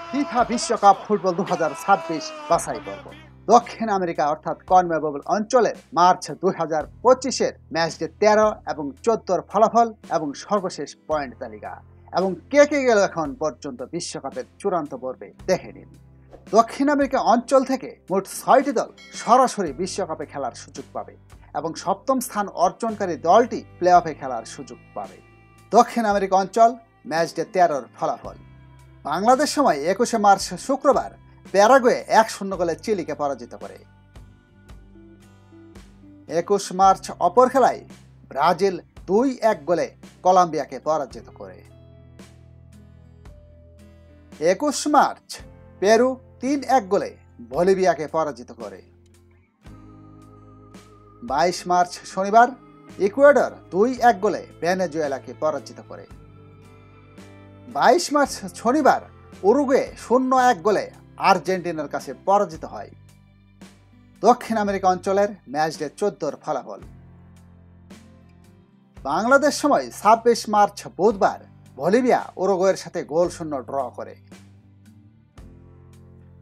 FIFA বিশ্বকাপ football 2026 বাছাই পর্ব। দক্ষিণ আমেরিকা অর্থাৎ কনমেবল অঞ্চলের মার্চ 2025-এর ম্যাচডে 13 এবং 14-র ফলাফল এবং সর্বশেষ পয়েন্ট তালিকা এবং কে কে গেল এখন পর্যন্ত বিশ্বকাপের চূড়ান্ত পর্বে দেখে নিন। দক্ষিণ আমেরিকা অঞ্চল থেকে মোট 6টি দল সরাসরি বিশ্বকাপে খেলার সুযোগ পাবে এবং সপ্তম স্থান অর্জনকারী দলটি প্লে অফে খেলার সুযোগ পাবে। দক্ষিণ আমেরিকা অঞ্চল ম্যাচডে 13-র ফলাফল। বাংলাদেশ সময় 21শে মার্চ শুক্রবার প্যারাগুয়ে 1-0 গোলে চিলিকে পরাজিত করে। 21 মার্চ অপর খেলায় ব্রাজিল 2-1 গোলে কলম্বিয়াকে পরাজিত করে। 21 মার্চ পেরু 3-1 গোলে বলিভিয়াকে পরাজিত করে। 22 মার্চ শনিবার ইকুয়েডর 2-1 গোলে ভেনেজুয়েলাকে পরাজিত করে। 22 মার্চ শনিবার উরুগুয়ে 0-1 গোলে আর্জেন্টিনার কাছে পরাজিত হয়। দক্ষিণ আমেরিকা অঞ্চলের ম্যাচডে 14-র ফলাফল। বাংলাদেশ সময় 26 মার্চ বুধবার বলিভিয়া উরুগুয়ের সাথে 0-0 ড্র করে।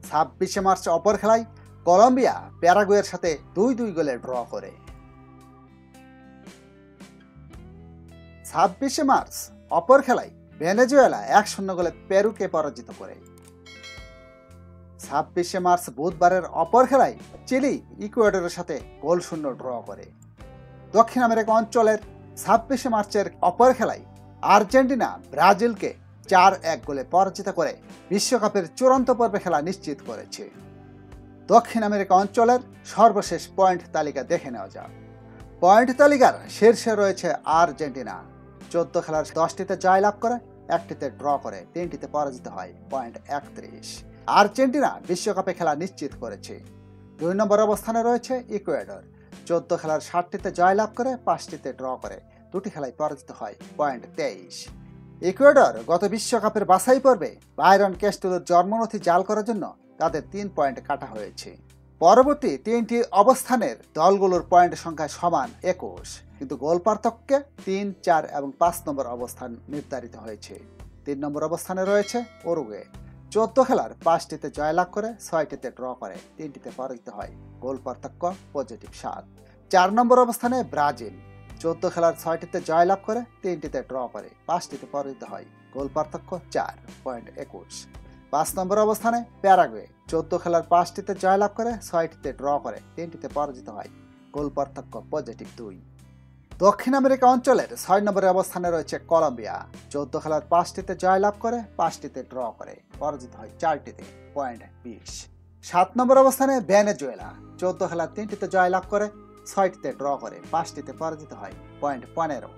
26 মার্চ অপর খেলায় কলম্বিয়া প্যারাগুয়ের সাথে 2-2 গোলে ড্র করে। 26 মার্চ অপর খেলায় ভেনেজুয়েলা 1-0 গোলে পেরুকে পরাজিত করে। 26 মার্চ বুধবারের অপর খেলায় চিলি ইকুয়েডরের সাথে 0-0 ড্র করে। দক্ষিণ আমেরিকা অঞ্চলের 26 মার্চের অপর খেলায় আর্জেন্টিনা ব্রাজিলকে 4-1 গোলে পরাজিত করে বিশ্বকাপের চূড়ান্ত পর্বে খেলা নিশ্চিত করেছে। দক্ষিণ আমেরিকা অঞ্চলের সর্বশেষ পয়েন্ট তালিকা দেখে নেওয়া যাক। পয়েন্ট তালিকার শীর্ষে রয়েছে আর্জেন্টিনা। 14 খেলার 10টিতে জয়লাভ করে, 1টিতে ড্র করে, 3টিতে পরাজিত হয়, পয়েন্ট 31। আর্জেন্টিনা বিশ্বকাপে খেলা নিশ্চিত করেছে। 2 নম্বর অবস্থানে রয়েছে ইকুয়েডর। 14 খেলার 7টিতে জয়লাভ করে, 5টিতে ড্র করে, 2টি খেলায় পরাজিত হয়, পয়েন্ট 23। ইকুয়েডর গত বিশ্বকাপের বাছাই পর্বে বাইরন ক্যাস্টেলোর জন্মনথি জাল করার জন্য তাদের 3 পয়েন্ট কাটা হয়েছে। পরবর্তী 3টি অবস্থানের দলগুলোর পয়েন্ট সংখ্যা সমান 21, কিন্তু গোল পার্থক্যে 3, 4 এবং 5 নম্বর অবস্থান নির্ধারিত হয়েছে। 3 নম্বর অবস্থানে রয়েছে উরুগুয়ে। 14 খেলার 5টিতে জয়লাভ করে, 6টিতে ড্র করে, 3টিতে পরাজিত হয়, গোল পার্থক্য +7। 4 নম্বর অবস্থানে ব্রাজিল। 14 খেলার 6টিতে জয়লাভ করে, 3টিতে ড্র করে, 5টিতে পরাজিত হয়, গোল পার্থক্য 4, পয়েন্ট 21। 5 নম্বর অবস্থানে প্যারাগুয়ে। 14 খেলার 5টিতে জয়লাভ করে, 6টিতে ড্র করে, 3টিতে পরাজিত হয়, গোল পার্থক্য +2। দক্ষিণ আমেরিকা অঞ্চলের 6 নম্বরের অবস্থানে রয়েছে কলম্বিয়া। 14 খেলার 5টিতে জয়লাভ করে, 5টিতে ড্র করে, পরাজিত হয় 4টিতে, পয়েন্ট 20। 7 নম্বর অবস্থানে ভেনেজুয়েলা। 14 খেলার 3টিতে জয়লাভ করে, 6টিতে ড্র করে, 5টিতে পরাজিত হয়, পয়েন্ট 15।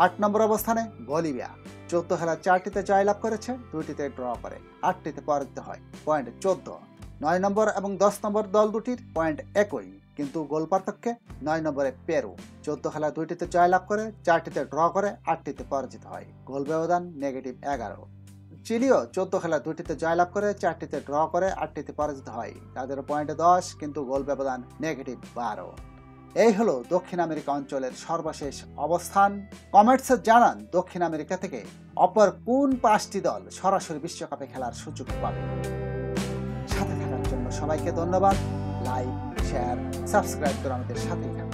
8 নম্বর অবস্থানে বলিভিয়া। 14 খেলার 4টিতে জয়লাভ করেছে, 2টিতে ড্র করে, 8টিতে পরাজিত হয়, পয়েন্ট 14। 9 নম্বর এবং 10 নম্বর দল দুটির পয়েন্ট একই, কিন্তু গোল পার্থক্যে 9 নম্বরে পেরু। 14 খেলা 2টিতে জয়লাভ করে, 4টিতে ড্র করে, 8টিতে পরাজিত হয়, গোল ব্যবধান -11। চিলিও 14 খেলা 2টিতে জয়লাভ করে, 4টিতে ড্র করে, 8টিতে পরাজিত হয়, তাদের পয়েন্ট 10, কিন্তু গোল ব্যবধান -12। এই হলো দক্ষিণ আমেরিকা অঞ্চলের সর্বশেষ অবস্থান। কমেন্টসে জানান দক্ষিণ আমেরিকা থেকে অপর কোন 5টি দল সরাসরি বিশ্বকাপে খেলার সুযোগ পাবে। সাথে থাকার জন্য সবাইকে ধন্যবাদ। লাইক, শেয়ার, সাবস্ক্রাইব করে আমাদের সাথেই থাকুন।